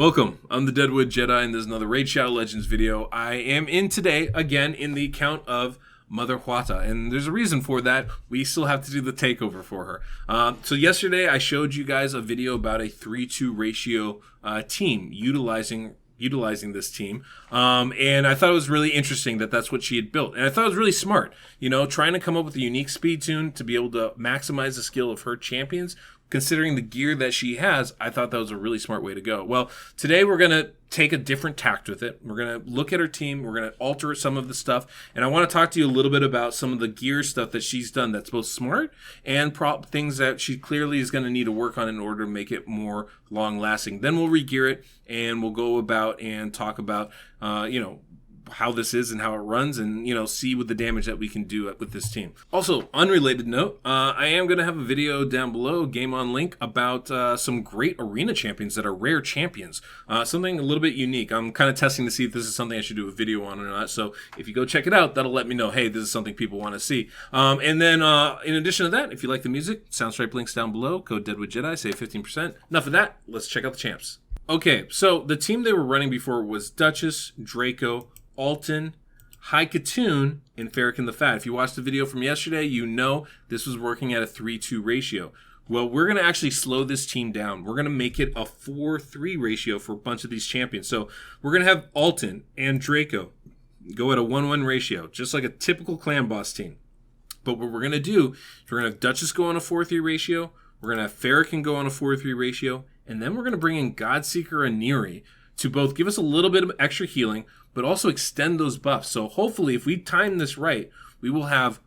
Welcome, I'm the Deadwood Jedi, and this is another Raid Shadow Legends video. I am in today, again, in the account of Mother Huata, and there's a reason for that. We still have to do the takeover for her. So yesterday, I showed you guys a video about a 3-2 ratio team, utilizing this team, and I thought it was really interesting that that's what she had built, and I thought it was really smart, you know, trying to come up with a unique speed tune to be able to maximize the skill of her champions. Considering the gear that she has, I thought that was a really smart way to go. Well, today we're going to take a different tact with it. We're going to look at her team. We're going to alter some of the stuff. And I want to talk to you a little bit about some of the gear stuff that she's done that's both smart and things that she clearly is going to need to work on in order to make it more long-lasting. Then we'll re-gear it, and we'll go about and talk about, how this is and how it runs, and see what the damage that we can do with this team. Also, unrelated note, I am going to have a video down below, game on link, about some great arena champions that are rare champions, something a little bit unique. I'm kind of testing to see if this is something I should do a video on or not, so if you go check it out, that'll let me know, hey, this is something people want to see. And then in addition to that, if you like the music, Soundstripe links down below, code Deadwood Jedi, save 15%. Enough of that, let's check out the champs. Okay, so the team they were running before was Duchess, Draco, Alton, High Katoon, and Farrakhan the Fat. If you watched the video from yesterday, you know this was working at a 3-2 ratio. Well, we're going to actually slow this team down. We're going to make it a 4-3 ratio for a bunch of these champions. So we're going to have Alton and Draco go at a 1-1 ratio, just like a typical clan boss team. But what we're going to do is we're going to have Duchess go on a 4-3 ratio, we're going to have Farrakhan go on a 4-3 ratio, and then we're going to bring in Godseeker and Neri to both give us a little bit of extra healing, but also extend those buffs. So hopefully, if we time this right, we will have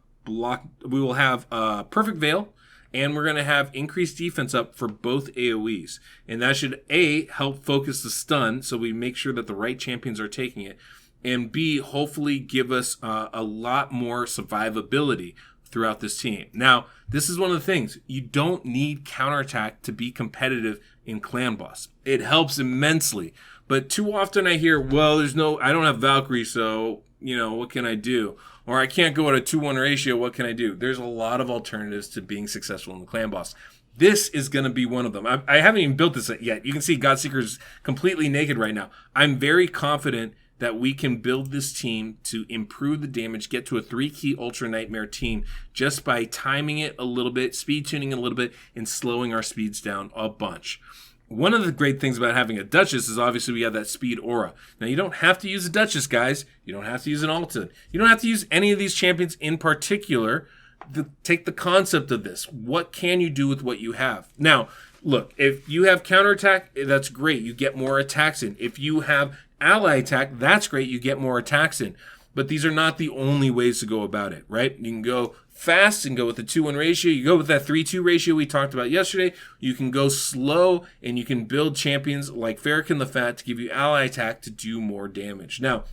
perfect veil, and we're going to have increased defense up for both AoEs. And that should A, help focus the stun, so we make sure that the right champions are taking it, and B, hopefully give us a lot more survivability throughout this team. Now, this is one of the things. You don't need counterattack to be competitive in Clan Boss. It helps immensely. But too often I hear, well, I don't have Valkyrie, so, what can I do? Or I can't go at a 2-1 ratio, what can I do? There's a lot of alternatives to being successful in the Clan Boss. This is going to be one of them. I haven't even built this yet. You can see Godseeker's completely naked right now. I'm very confident that we can build this team to improve the damage, get to a 3-key Ultra Nightmare team just by timing it a little bit, speed tuning it a little bit, and slowing our speeds down a bunch. One of the great things about having a Duchess is obviously we have that speed aura. Now, you don't have to use a Duchess, guys. You don't have to use an Alton. You don't have to use any of these champions in particular to take the concept of this. What can you do with what you have? Now, look, if you have counterattack, that's great. You get more attacks in. If you have ally attack, that's great. You get more attacks in. But these are not the only ways to go about it, right? You can go fast and go with the 2-1 ratio. You go with that 3-2 ratio we talked about yesterday. You can go slow, and you can build champions like Farrakhan the Fat to give you ally attack to do more damage. Now,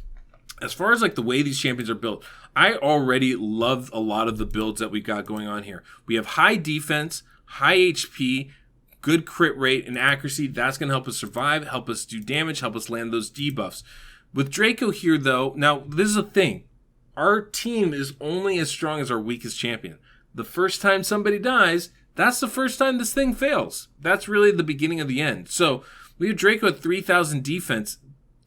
as far as like the way these champions are built, I already love a lot of the builds that we've got going on here. We have high defense, high HP, good crit rate and accuracy. That's going to help us survive, help us do damage, help us land those debuffs. With Draco here, though, now this is a thing. Our team is only as strong as our weakest champion. The first time somebody dies, that's the first time this thing fails. That's really the beginning of the end. So we have Draco at 3,000 defense.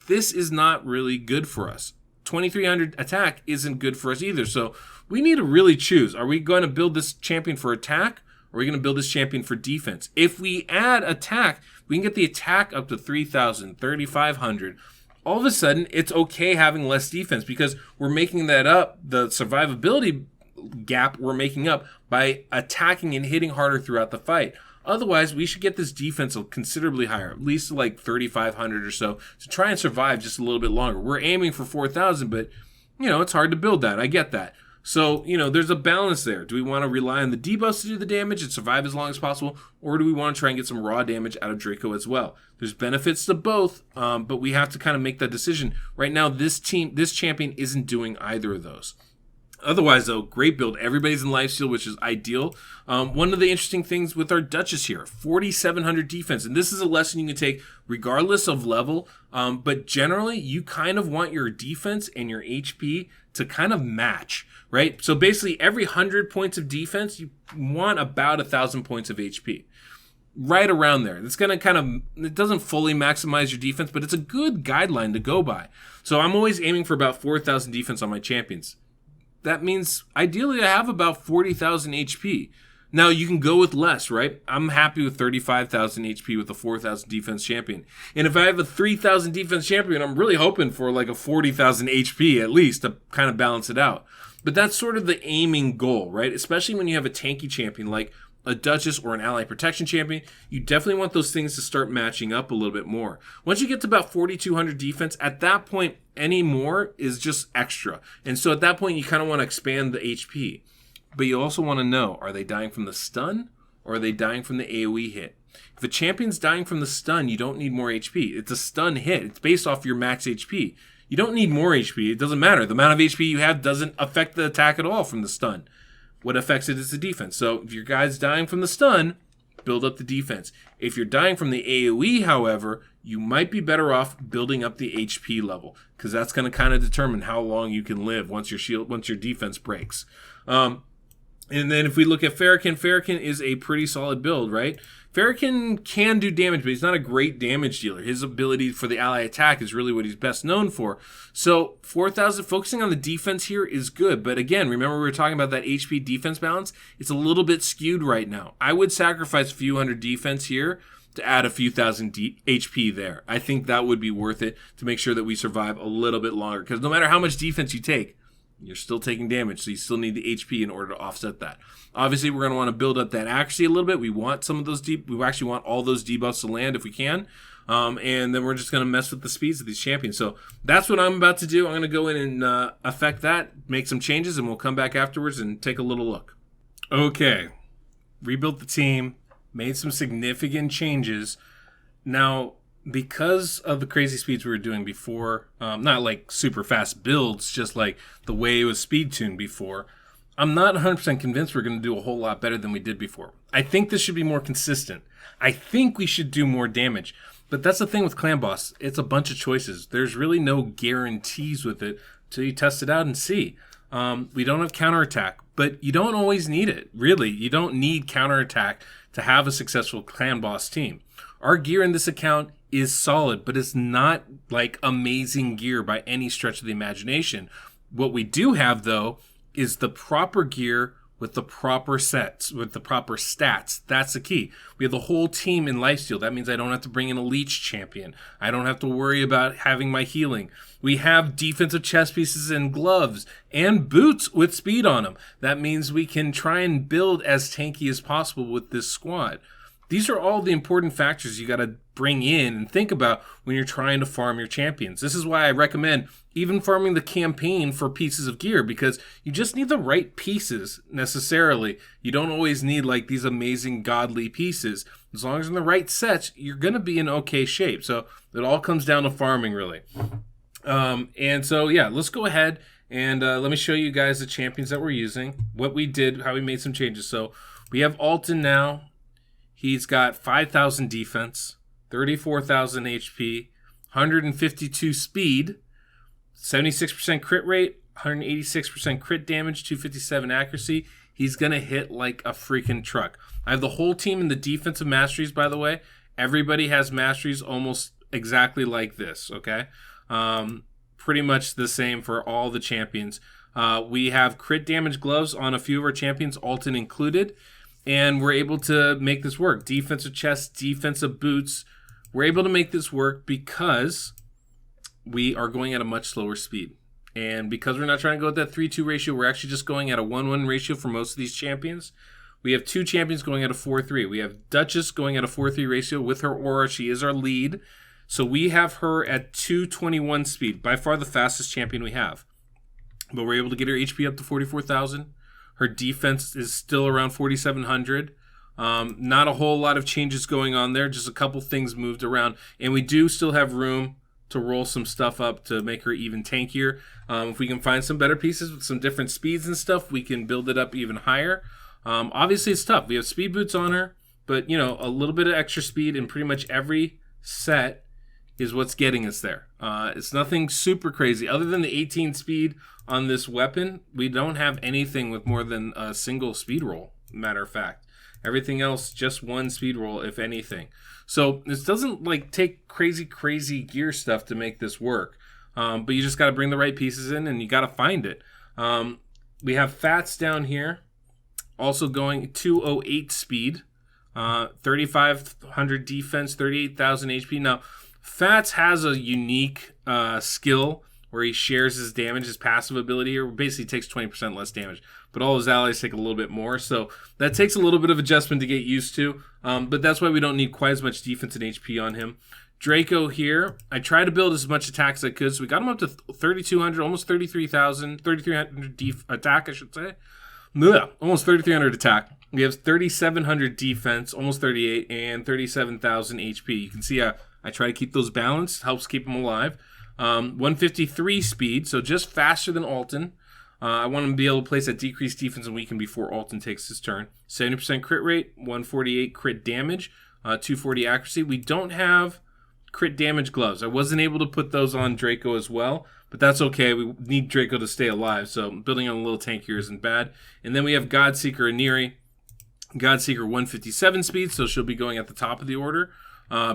This is not really good for us. 2,300 attack isn't good for us either. So we need to really choose. Are we going to build this champion for attack? Or are we going to build this champion for defense? If we add attack, we can get the attack up to 3,000, 3,500. All of a sudden, it's okay having less defense because we're making that up. The survivability gap we're making up by attacking and hitting harder throughout the fight. Otherwise, we should get this defense considerably higher, at least like 3,500 or so, to try and survive just a little bit longer. We're aiming for 4,000, but, it's hard to build that. I get that. So, there's a balance there. Do we want to rely on the debuffs to do the damage and survive as long as possible? Or do we want to try and get some raw damage out of Draco as well? There's benefits to both, but we have to kind of make that decision. Right now, this champion isn't doing either of those. Otherwise, though, great build. Everybody's in lifesteal, which is ideal. One of the interesting things with our Duchess here, 4,700 defense. And this is a lesson you can take regardless of level. But generally, you kind of want your defense and your HP to kind of match, right? So basically, every 100 points of defense, you want about 1,000 points of HP. right around there. It's going to it doesn't fully maximize your defense, but it's a good guideline to go by. So I'm always aiming for about 4,000 defense on my champions. That means ideally I have about 40,000 HP. Now you can go with less, right? I'm happy with 35,000 HP with a 4,000 defense champion. And if I have a 3,000 defense champion, I'm really hoping for like a 40,000 HP at least to kind of balance it out. But that's sort of the aiming goal, right? Especially when you have a tanky champion like a Duchess or an ally protection champion, you definitely want those things to start matching up a little bit more. Once you get to about 4,200 defense, at that point, any more is just extra. And so at that point, you kind of want to expand the HP. But you also want to know, are they dying from the stun or are they dying from the AoE hit? If a champion's dying from the stun, you don't need more HP. It's a stun hit. It's based off your max HP. You don't need more HP. It doesn't matter. The amount of HP you have doesn't affect the attack at all from the stun. What affects it is the defense. So if your guy's dying from the stun, build up the defense. If you're dying from the AoE, however, you might be better off building up the HP level because that's going to kind of determine how long you can live once your defense breaks. And then if we look at Farrakhan is a pretty solid build, right? Farrakhan can do damage, but he's not a great damage dealer. His ability for the ally attack is really what he's best known for. So 4,000, focusing on the defense here is good. But again, remember we were talking about that HP defense balance? It's a little bit skewed right now. I would sacrifice a few hundred defense here to add a few thousand HP there. I think that would be worth it to make sure that we survive a little bit longer. Because no matter how much defense you take, you're still taking damage, so you still need the HP in order to offset that. Obviously, we're going to want to build up that accuracy a little bit. We want some of those we actually want all those debuffs to land if we can. And then we're just going to mess with the speeds of these champions. So that's what I'm about to do. I'm going to go in and affect that, make some changes, and we'll come back afterwards and take a little look. Okay. Rebuilt the team, made some significant changes. Now, because of the crazy speeds we were doing before, not like super fast builds, just like the way it was speed tuned before, I'm not 100% convinced we're going to do a whole lot better than we did before. I think this should be more consistent. I think we should do more damage. But that's the thing with Clan Boss. It's a bunch of choices. There's really no guarantees with it until you test it out and see. We don't have counterattack, but you don't always need it. Really, you don't need counterattack to have a successful Clan Boss team. Our gear in this account is solid, but it's not like amazing gear by any stretch of the imagination. What we do have, though, is the proper gear with the proper sets, with the proper stats. That's the key. We have the whole team in lifesteal. That means I don't have to bring in a leech champion. I don't have to worry about having my healing. We have defensive chest pieces and gloves and boots with speed on them. That means we can try and build as tanky as possible with this squad. These are all the important factors you got to bring in and think about when you're trying to farm your champions. This is why I recommend even farming the campaign for pieces of gear, because you just need the right pieces necessarily. You don't always need like these amazing godly pieces. As long as in the right sets, you're going to be in okay shape. So it all comes down to farming, really. And so, yeah, let's go ahead and let me show you guys the champions that we're using, what we did, how we made some changes. So we have Alton now. He's got 5,000 defense, 34,000 HP, 152 speed, 76% crit rate, 186% crit damage, 257 accuracy. He's going to hit like a freaking truck. I have the whole team in the defensive masteries, by the way. Everybody has masteries almost exactly like this, okay? Pretty much the same for all the champions. We have crit damage gloves on a few of our champions, Alton included. And we're able to make this work. Defensive chest, defensive boots. We're able to make this work because we are going at a much slower speed. And because we're not trying to go with that 3-2 ratio, we're actually just going at a 1-1 ratio for most of these champions. We have two champions going at a 4-3. We have Duchess going at a 4-3 ratio with her aura. She is our lead. So we have her at 221 speed. By far the fastest champion we have. But we're able to get her HP up to 44,000. Her defense is still around 4,700. Not a whole lot of changes going on there. Just a couple things moved around. And we do still have room to roll some stuff up to make her even tankier. If we can find some better pieces with some different speeds and stuff, we can build it up even higher. Obviously, it's tough. We have speed boots on her. But, you know, a little bit of extra speed in pretty much every set is what's getting us there. It's nothing super crazy. Other than the 18 speed on this weapon, we don't have anything with more than a single speed roll, matter of fact. Everything else, just one speed roll, if anything. So this doesn't like take crazy gear stuff to make this work. But you just got to bring the right pieces in, and you got to find it. We have Fats down here, also going 208 speed, 3,500 defense, 38,000 HP. Now, Fats has a unique skill where he shares his damage, his passive ability here. Basically takes 20% less damage, but all his allies take a little bit more. So that takes a little bit of adjustment to get used to, but that's why we don't need quite as much defense and HP on him. Draco here, I tried to build as much attack as I could, so we got him up to 3,200, almost 33,000, 3,300 attack, I should say. Ugh, almost 3,300 attack. We have 3,700 defense, almost 38, and 37,000 HP. You can see I try to keep those balanced, helps keep them alive. 153 speed, so just faster than Alton. I want him to be able to place that decreased defense and weaken before Alton takes his turn. 70% crit rate, 148 crit damage, 240 accuracy. We don't have crit damage gloves. I wasn't able to put those on Draco as well, but that's okay. We need Draco to stay alive, so building on a little tank here isn't bad. And then we have Godseeker Aniri. Godseeker 157 speed, so she'll be going at the top of the order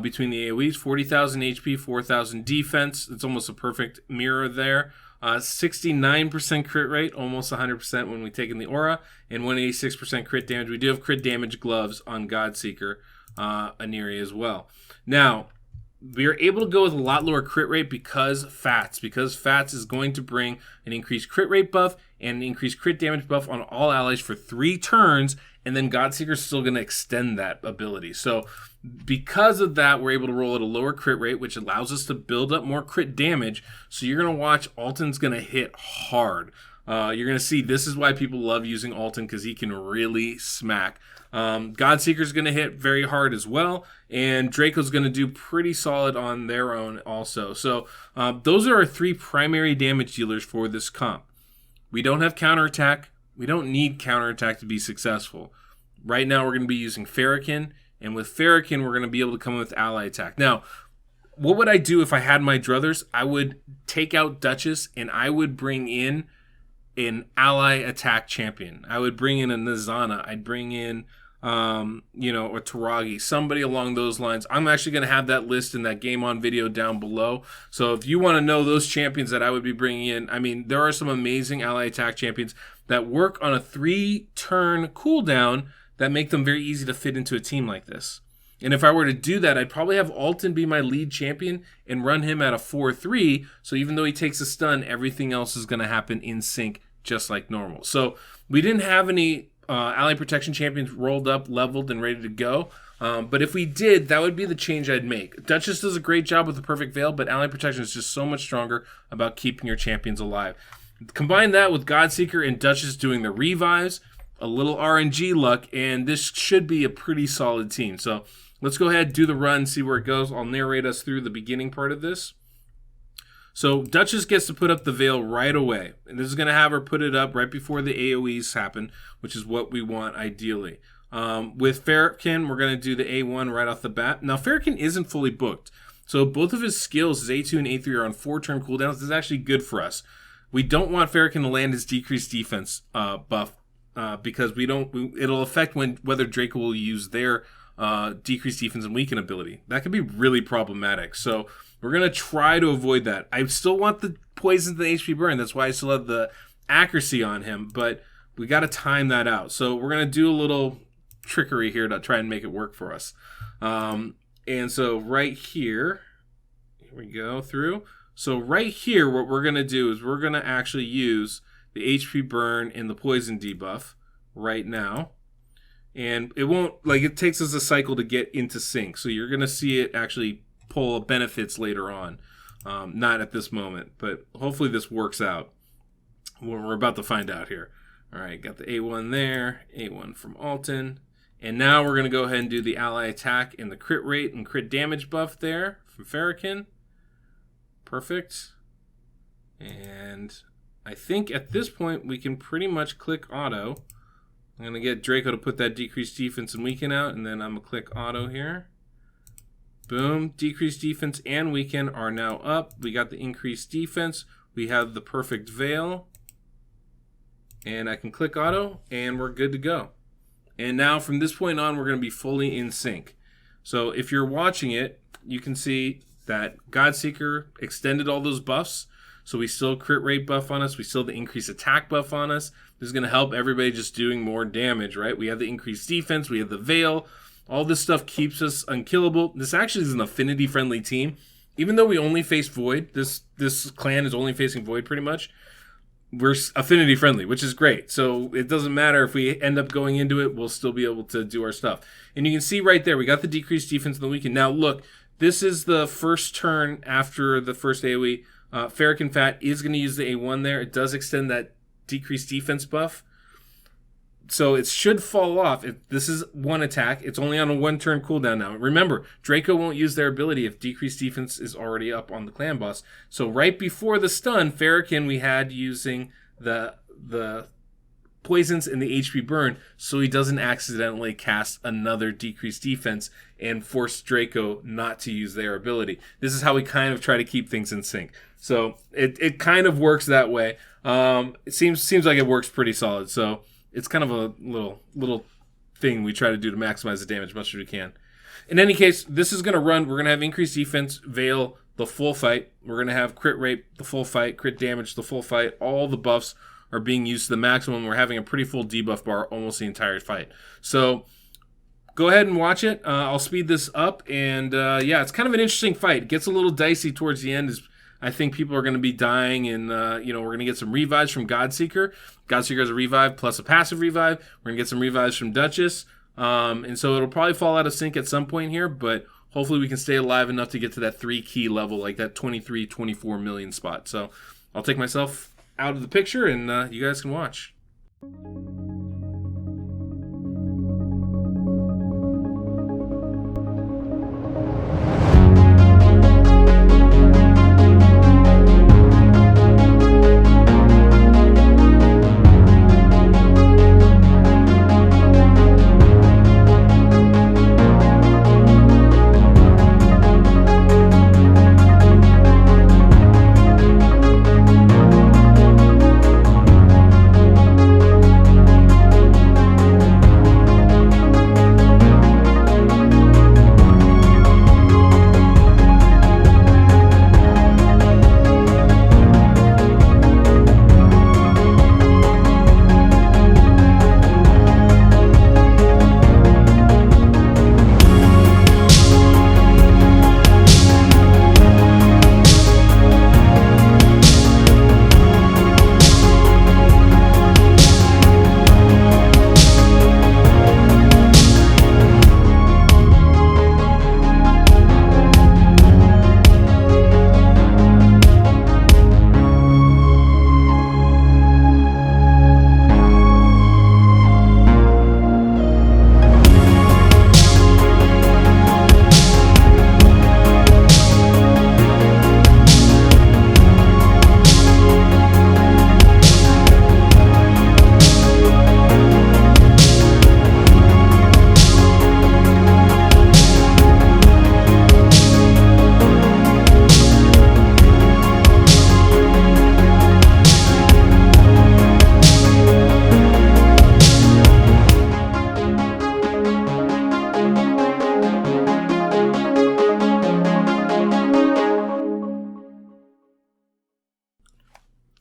between the AoEs. 40,000 HP, 4,000 defense. It's almost a perfect mirror there. 69% crit rate, almost 100% when we take in the aura, and 186% crit damage. We do have crit damage gloves on Godseeker Aniri as well. Now, we are able to go with a lot lower crit rate because Fats is going to bring an increased crit rate buff and an increased crit damage buff on all allies for 3 turns, and then Godseeker is still going to extend that ability. So because of that, we're able to roll at a lower crit rate, which allows us to build up more crit damage. So you're going to watch Alton's going to hit hard. You're going to see this is why people love using Alton, because he can really smack. Godseeker's going to hit very hard as well, and Draco's going to do pretty solid on their own also. So those are our 3 primary damage dealers for this comp. We don't have counterattack. We don't need counterattack to be successful. Right now we're going to be using Farrakhan, and with Farrakhan we're going to be able to come in with ally attack. Now, what would I do if I had my druthers? I would take out Duchess, and I would bring in an ally attack champion. I would bring in a Nizana. I'd bring in, a Taragi, somebody along those lines. I'm actually going to have that list in that Game On video down below. So if you want to know those champions that I would be bringing in, I mean, there are some amazing ally attack champions that work on a 3-turn cooldown that make them very easy to fit into a team like this. And if I were to do that, I'd probably have Alton be my lead champion and run him at a 4-3. So even though he takes a stun, everything else is going to happen in sync just like normal. So we didn't have any ally protection champions rolled up, leveled, and ready to go. But if we did, that would be the change I'd make. Duchess does a great job with the perfect veil, but ally protection is just so much stronger about keeping your champions alive. Combine that with Godseeker and Duchess doing the revives, a little RNG luck, and this should be a pretty solid team. So let's go ahead, do the run, see where it goes. I'll narrate us through the beginning part of this. So Duchess gets to put up the veil right away. And this is going to have her put it up right before the AoEs happen, which is what we want ideally. With Farrakhan, we're going to do the A1 right off the bat. Now, Farrakhan isn't fully booked. So both of his skills, his A2 and A3, are on 4-turn cooldowns. This is actually good for us. We don't want Farrakhan to land his decreased defense buff because it'll affect whether Draco will use their decreased defense and weaken ability. That could be really problematic. So we're going to try to avoid that. I still want the poison to the HP burn. That's why I still have the accuracy on him, but we got to time that out. So we're going to do a little trickery here to try and make it work for us. And so right here we go through. So right here, what we're going to do is we're going to actually use the HP burn and the poison debuff right now. And it takes us a cycle to get into sync. So you're going to see it actually pull benefits later on. Not at this moment, but hopefully this works out. We're about to find out here. All right, got the A1 there, A1 from Alton. And now we're going to go ahead and do the ally attack and the crit rate and crit damage buff there from Farrakhan. Perfect. And I think at this point we can pretty much click auto. I'm going to get Draco to put that decreased defense and weaken out, and then I'm going to click auto here. Boom. Decreased defense and weaken are now up. We got the increased defense. We have the perfect veil. And I can click auto, and we're good to go. And now from this point on, we're going to be fully in sync. So if you're watching it, you can see that Godseeker extended all those buffs. So we still crit rate buff on us. We still have the increased attack buff on us. This is going to help everybody just doing more damage, right? We have the increased defense. We have the Veil. All this stuff keeps us unkillable. This actually is an affinity-friendly team. Even though we only face Void, this clan is only facing Void pretty much, we're affinity-friendly, which is great. So it doesn't matter if we end up going into it, we'll still be able to do our stuff. And you can see right there, we got the decreased defense in the weekend. Now, look, this is the first turn after the first AoE. Farrakhan Fat is going to use the A1 there. It does extend that decreased defense buff. So it should fall off. This is one attack. It's only on a one-turn cooldown now. Remember, Draco won't use their ability if decreased defense is already up on the clan boss. So right before the stun, Farrakhan we had using the poisons and the HP burn so he doesn't accidentally cast another decreased defense and force Draco not to use their ability. This is how we kind of try to keep things in sync. So it kind of works that way. It seems like it works pretty solid. So it's kind of a little thing we try to do to maximize the damage as much as we can. In any case, this is going to run. We're going to have increased defense, Veil, the full fight. We're going to have crit rate, the full fight, crit damage, the full fight. All the buffs are being used to the maximum. We're having a pretty full debuff bar almost the entire fight. So go ahead and watch it. I'll speed this up. And yeah, it's kind of an interesting fight. It gets a little dicey towards the end. I think people are going to be dying, and we're going to get some revives from Godseeker. Godseeker has a revive plus a passive revive. We're going to get some revives from Duchess. And so it'll probably fall out of sync at some point here, but hopefully we can stay alive enough to get to that 3 key level, like that 23, 24 million spot. So I'll take myself out of the picture, and you guys can watch.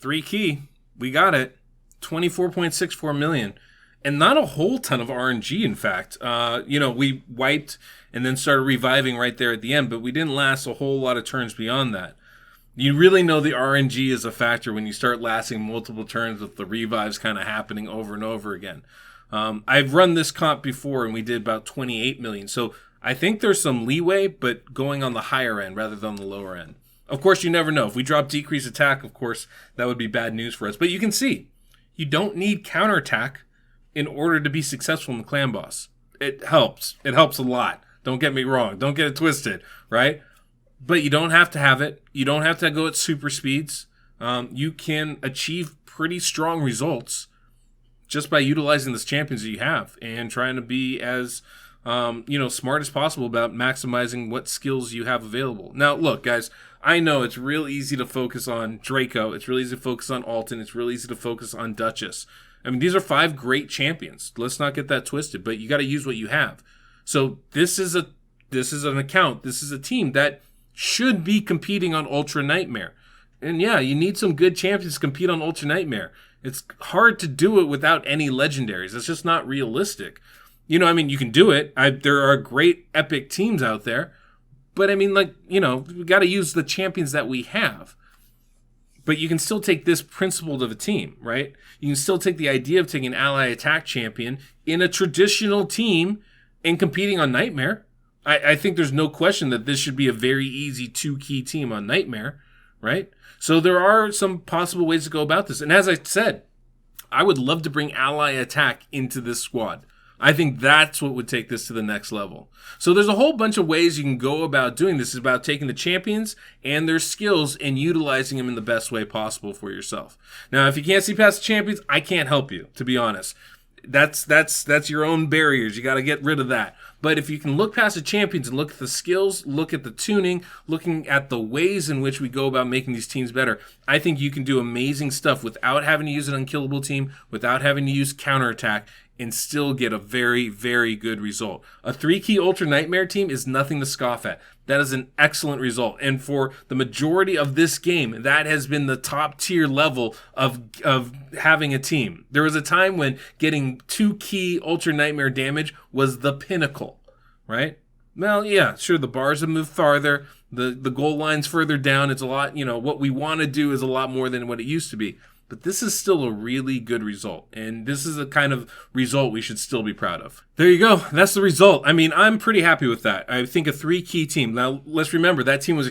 Three key, we got it. 24.64 million. And not a whole ton of RNG, in fact. We wiped and then started reviving right there at the end, but we didn't last a whole lot of turns beyond that. You really know the RNG is a factor when you start lasting multiple turns with the revives kind of happening over and over again. I've run this comp before, and we did about 28 million. So I think there's some leeway, but going on the higher end rather than the lower end. Of course, you never know. If we drop decreased attack, of course, that would be bad news for us. But you can see, you don't need counterattack in order to be successful in the clan boss. It helps. It helps a lot. Don't get me wrong. Don't get it twisted, right? But you don't have to have it. You don't have to go at super speeds. You can achieve pretty strong results just by utilizing the champions that you have and trying to be as smart as possible about maximizing what skills you have available. Now, look, guys, I know it's real easy to focus on Draco. It's real easy to focus on Alton. It's real easy to focus on Duchess. I mean, these are 5 great champions. Let's not get that twisted, but you got to use what you have. So this is an account. This is a team that should be competing on Ultra Nightmare. And yeah, you need some good champions to compete on Ultra Nightmare. It's hard to do it without any legendaries. It's just not realistic. You know, I mean, you can do it. There are great epic teams out there. But I mean, like, you know, we got to use the champions that we have. But you can still take this principle of a team, right? You can still take the idea of taking an ally attack champion in a traditional team and competing on Nightmare. I think there's no question that this should be a very easy 2-key team on Nightmare, right? So there are some possible ways to go about this. And as I said, I would love to bring ally attack into this squad. I think that's what would take this to the next level. So there's a whole bunch of ways you can go about doing this. It's about taking the champions and their skills and utilizing them in the best way possible for yourself. Now, if you can't see past the champions, I can't help you, to be honest. That's your own barriers. You got to get rid of that. But if you can look past the champions and look at the skills, look at the tuning, looking at the ways in which we go about making these teams better, I think you can do amazing stuff without having to use an unkillable team, without having to use counterattack, and still get a very, very good result. A 3-key Ultra Nightmare team is nothing to scoff at. That is an excellent result. And for the majority of this game, that has been the top tier level of having a team. There was a time when getting 2-key Ultra Nightmare damage was the pinnacle, right? Well, yeah, sure, the bars have moved farther. The goal line's further down. It's a lot, you know, what we want to do is a lot more than what it used to be. But this is still a really good result. And this is a kind of result we should still be proud of. There you go. That's the result. I mean, I'm pretty happy with that. I think a 3-key team. Now, let's remember, that team was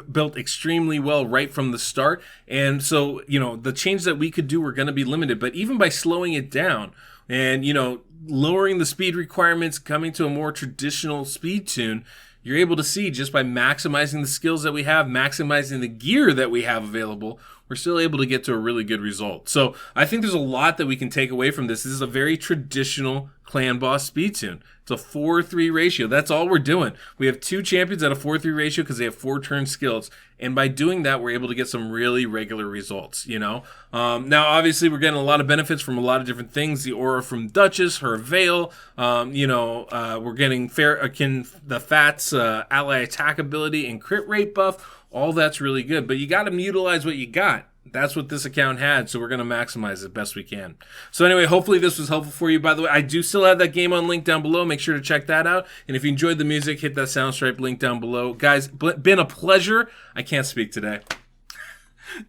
built extremely well right from the start. And so, you know, the changes that we could do were going to be limited. But even by slowing it down and, you know, lowering the speed requirements, coming to a more traditional speed tune, you're able to see just by maximizing the skills that we have, maximizing the gear that we have available, we're still able to get to a really good result. So I think there's a lot that we can take away from this. This is a very traditional clan boss speed tune. It's a 4-3 ratio. That's all we're doing. We have 2 champions at a 4-3 ratio because they have 4-turn skills. And by doing that, we're able to get some really regular results, you know? Now, obviously, we're getting a lot of benefits from a lot of different things. The aura from Duchess, her veil, we're getting the Fat's ally attack ability and crit rate buff. All that's really good, but you got to utilize what you got. That's what this account had, so we're going to maximize it best we can. So anyway, hopefully this was helpful for you. By the way, I do still have that game on link down below. Make sure to check that out. And if you enjoyed the music, hit that Soundstripe link down below. Guys, been a pleasure. I can't speak today.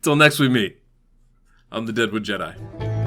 Till next we meet, I'm the Deadwood Jedi.